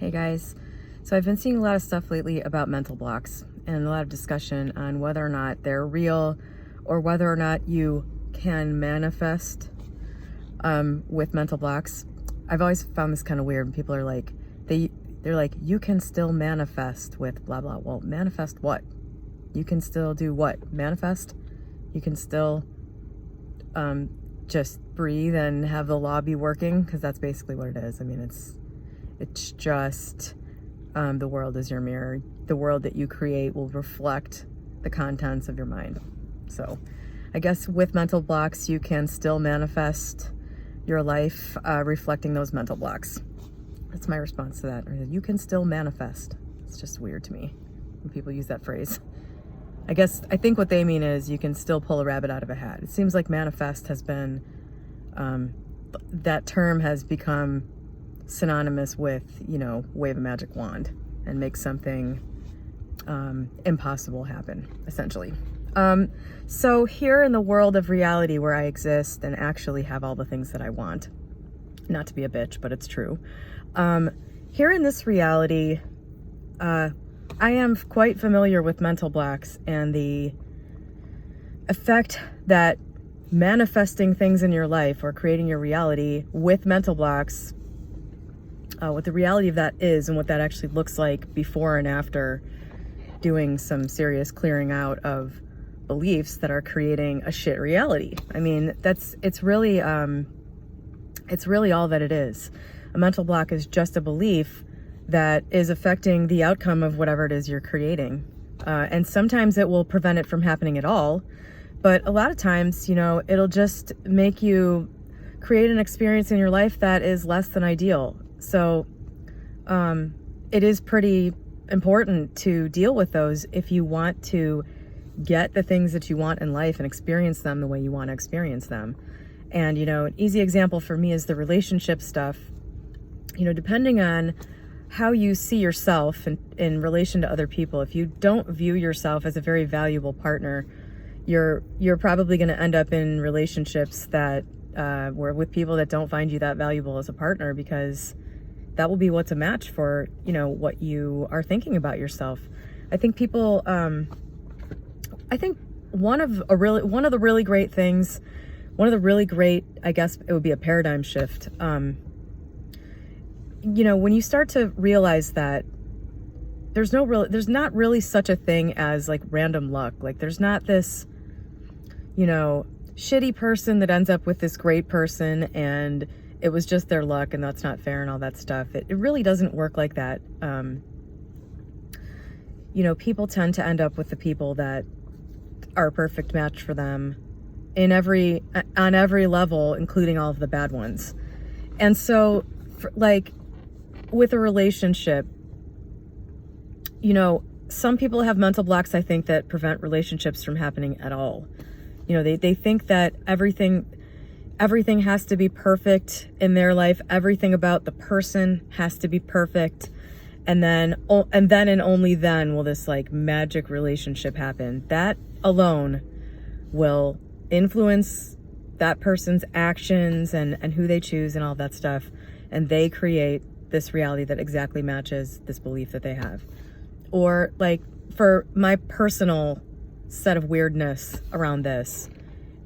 Hey guys, so I've been seeing a lot of stuff lately about mental blocks and a lot of discussion on whether or not they're real or whether or not you can manifest with mental blocks. I've always found this kind of weird when people are like, they're like, you can still manifest with blah blah. Well, manifest what? You can still do what? Manifest? You can still just breathe and have the law be working, because that's basically what it is. I mean, it's just the world is your mirror. The world that you create will reflect the contents of your mind. So I guess with mental blocks, you can still manifest your life reflecting those mental blocks. That's my response to that. You can still manifest. It's just weird to me when people use that phrase. I think what they mean is you can still pull a rabbit out of a hat. It seems like manifest has been, that term has become synonymous with, wave a magic wand and make something impossible happen, essentially. So here in the world of reality where I exist and actually have all the things that I want, not to be a bitch, but it's true. Here in this reality, I am quite familiar with mental blocks and the effect that manifesting things in your life or creating your reality with mental blocks, what the reality of that is and what that actually looks like before and after doing some serious clearing out of beliefs that are creating a shit reality. I mean, it's really all that it is. A mental block is just a belief that is affecting the outcome of whatever it is you're creating. And sometimes it will prevent it from happening at all. But a lot of times, it'll just make you create an experience in your life that is less than ideal. So it is pretty important to deal with those if you want to get the things that you want in life and experience them the way you want to experience them. And, an easy example for me is the relationship stuff. Depending on how you see yourself in relation to other people, if you don't view yourself as a very valuable partner, you're probably going to end up in relationships that where with people that don't find you that valuable as a partner, because that will be what's a match for what you are thinking about yourself. I think people one of the really great, I guess it would be a paradigm shift. When you start to realize that there's not really such a thing as like random luck. Like there's not this, shitty person that ends up with this great person and it was just their luck and that's not fair and all that stuff. It really doesn't work like that. People tend to end up with the people that are a perfect match for them on every level, including all of the bad ones. And so with a relationship, some people have mental blocks, I think, that prevent relationships from happening at all. They think that everything has to be perfect in their life. Everything about the person has to be perfect. And then and only then will this magic relationship happen. That alone will influence that person's actions and who they choose and all that stuff. And they create this reality that exactly matches this belief that they have. Or for my personal set of weirdness around this,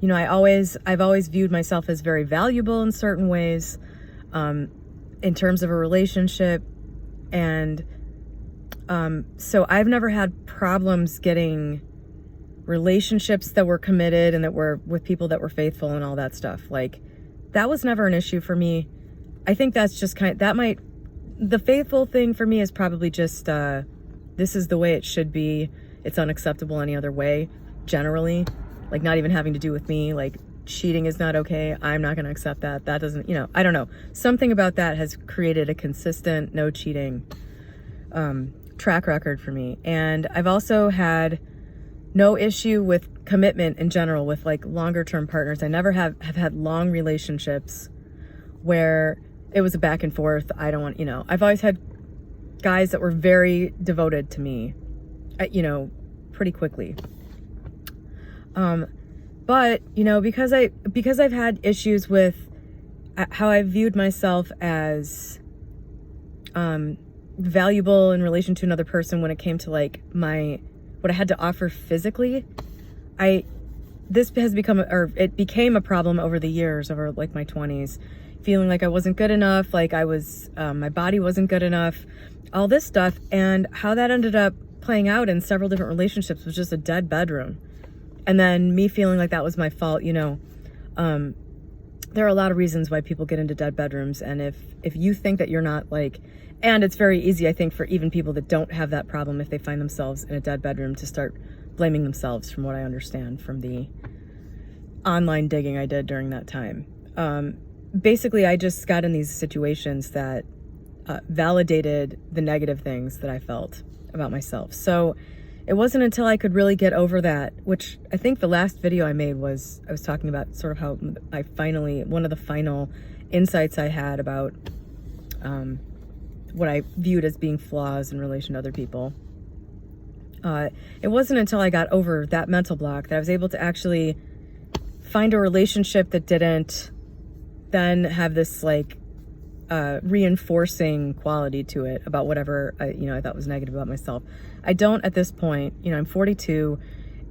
I've always viewed myself as very valuable in certain ways, in terms of a relationship. And so I've never had problems getting relationships that were committed and that were with people that were faithful and all that stuff. That was never an issue for me. I think that's just the faithful thing for me is probably just, this is the way it should be. It's unacceptable any other way, generally. Not even having to do with me. Cheating is not okay. I'm not going to accept that. That doesn't, I don't know. Something about that has created a consistent no cheating track record for me. And I've also had no issue with commitment in general with longer term partners. I never have had long relationships where it was a back and forth. I don't want, I've always had guys that were very devoted to me, pretty quickly. But, because I've had issues with how I viewed myself as valuable in relation to another person when it came to like what I had to offer physically. This has become, or it became a problem over the years, over like my 20s, feeling like I wasn't good enough, like I was, my body wasn't good enough, all this stuff. And how that ended up playing out in several different relationships was just a dead bedroom. And then me feeling like that was my fault, you know. There are a lot of reasons why people get into dead bedrooms. And if you think that you're not like, and it's very easy, I think, for even people that don't have that problem, if they find themselves in a dead bedroom, to start blaming themselves, from what I understand from the online digging I did during that time. Basically, I just got in these situations that validated the negative things that I felt about myself. So it wasn't until I could really get over that, which I think the last video I made was, I was talking about sort of how one of the final insights I had about what I viewed as being flaws in relation to other people. It wasn't until I got over that mental block that I was able to actually find a relationship that didn't then have this like reinforcing quality to it about whatever I thought was negative about myself. I don't at this point. I'm 42,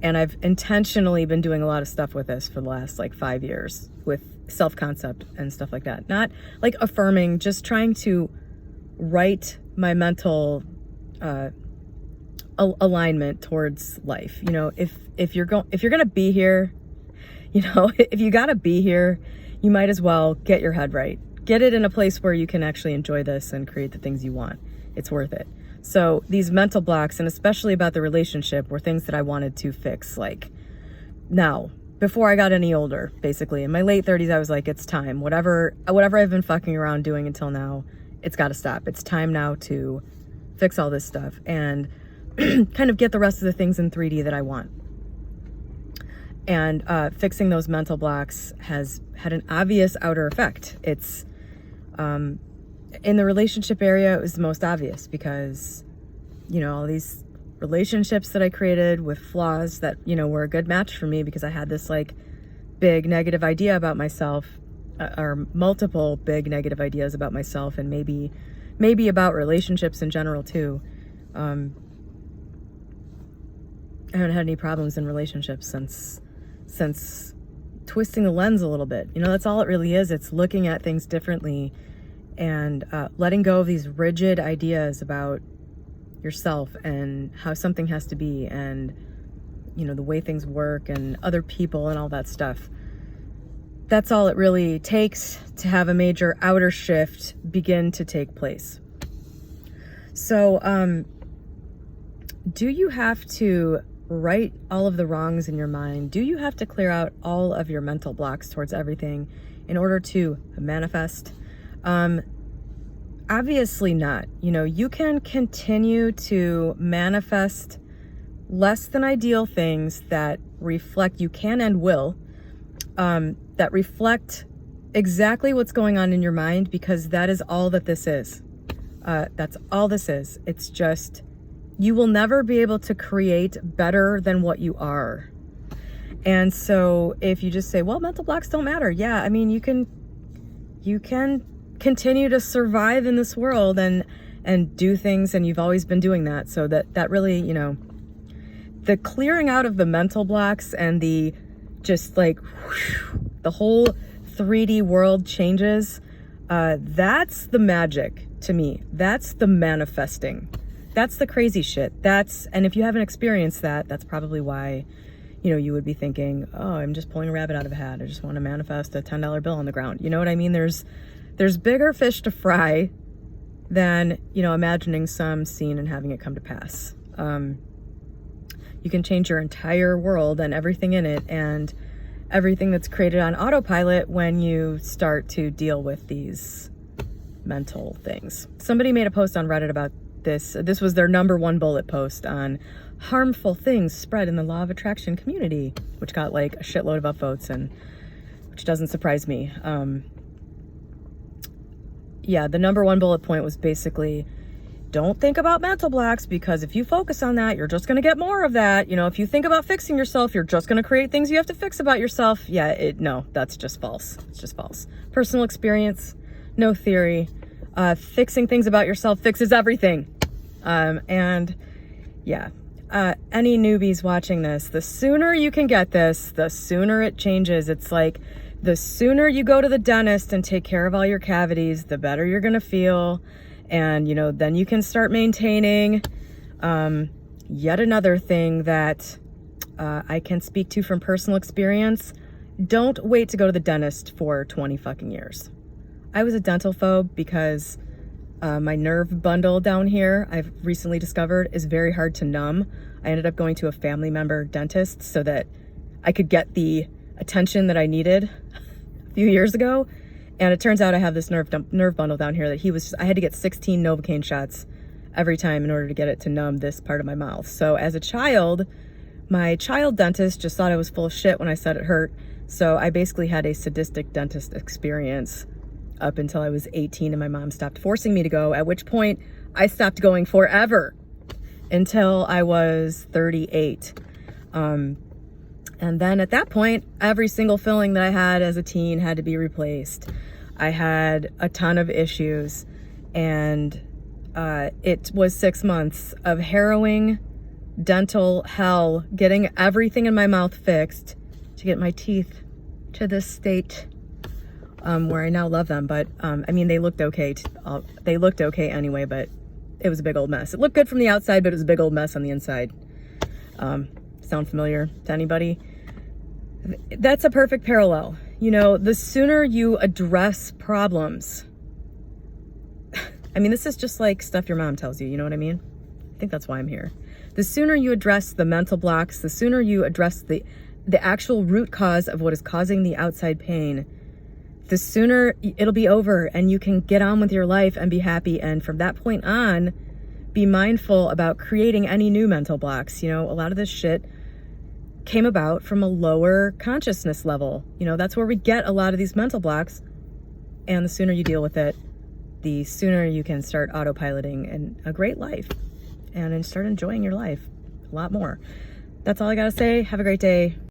and I've intentionally been doing a lot of stuff with this for the last like 5 years with self-concept and stuff like that. Not like affirming, just trying to right my mental alignment towards life. If you're gonna be here, if you gotta be here, you might as well get your head right. Get it in a place where you can actually enjoy this and create the things you want. It's worth it. So these mental blocks, and especially about the relationship, were things that I wanted to fix. Like now, before I got any older, basically in my late 30s, I was like, it's time. Whatever I've been fucking around doing until now, it's got to stop. It's time now to fix all this stuff and kind of get the rest of the things in 3D that I want. And fixing those mental blocks has had an obvious outer effect. It's in the relationship area, it was the most obvious because, all these relationships that I created with flaws that, were a good match for me because I had this like big negative idea about myself, or multiple big negative ideas about myself, and maybe about relationships in general too. I haven't had any problems in relationships since twisting the lens a little bit. That's all it really is. It's looking at things differently and letting go of these rigid ideas about yourself and how something has to be, and the way things work and other people and all that stuff. That's all it really takes to have a major outer shift begin to take place. So do you have to right all of the wrongs in your mind? Do you have to clear out all of your mental blocks towards everything in order to manifest? Obviously not. You can continue to manifest less than ideal things that reflect, you can and will, that reflect exactly what's going on in your mind, because that is all that this is. That's all this is. It's just, you will never be able to create better than what you are. And so if you just say, well, mental blocks don't matter. Yeah, I mean, you can continue to survive in this world and do things, and you've always been doing that. So that really, the clearing out of the mental blocks and the just like the whole 3D world changes, that's the magic to me. That's the manifesting. That's the crazy shit. And if you haven't experienced that, that's probably why, you would be thinking, oh, I'm just pulling a rabbit out of a hat. I just want to manifest a $10 bill on the ground. You know what I mean? There's bigger fish to fry than, imagining some scene and having it come to pass. You can change your entire world and everything in it and everything that's created on autopilot when you start to deal with these mental things. Somebody made a post on Reddit about this. This was their #1 bullet post on harmful things spread in the law of attraction community, which got like a shitload of upvotes, and which doesn't surprise me. The #1 bullet point was basically, don't think about mental blocks, because if you focus on that, you're just going to get more of that. If you think about fixing yourself, you're just going to create things you have to fix about yourself. No, that's just false. It's just false. Personal experience, no theory. Fixing things about yourself fixes everything. And yeah, any newbies watching this, the sooner you can get this, the sooner it changes. It's like the sooner you go to the dentist and take care of all your cavities, the better you're going to feel. And, you know, then you can start maintaining. Yet another thing that I can speak to from personal experience, don't wait to go to the dentist for 20 fucking years. I was a dental phobe because my nerve bundle down here, I've recently discovered, is very hard to numb. I ended up going to a family member dentist so that I could get the attention that I needed a few years ago. And it turns out I have this nerve bundle down here that I had to get 16 Novocaine shots every time in order to get it to numb this part of my mouth. So as a child, my child dentist just thought I was full of shit when I said it hurt. So I basically had a sadistic dentist experience up until I was 18 and my mom stopped forcing me to go, at which point I stopped going forever until I was 38. And then at that point, every single filling that I had as a teen had to be replaced. I had a ton of issues, and it was 6 months of harrowing dental hell, getting everything in my mouth fixed to get my teeth to this state where I now love them. But I mean, they looked okay. They looked okay anyway, but it was a big old mess. It looked good from the outside, but it was a big old mess on the inside. Sound familiar to anybody? That's a perfect parallel. You know, the sooner you address problems, I mean, this is just like stuff your mom tells you, you know what I mean? I think that's why I'm here. The sooner you address the mental blocks, the sooner you address the actual root cause of what is causing the outside pain, the sooner it'll be over and you can get on with your life and be happy. And from that point on, be mindful about creating any new mental blocks. You know, a lot of this shit came about from a lower consciousness level. You know, that's where we get a lot of these mental blocks. And the sooner you deal with it, the sooner you can start autopiloting and a great life and start enjoying your life a lot more. That's all I gotta say. Have a great day.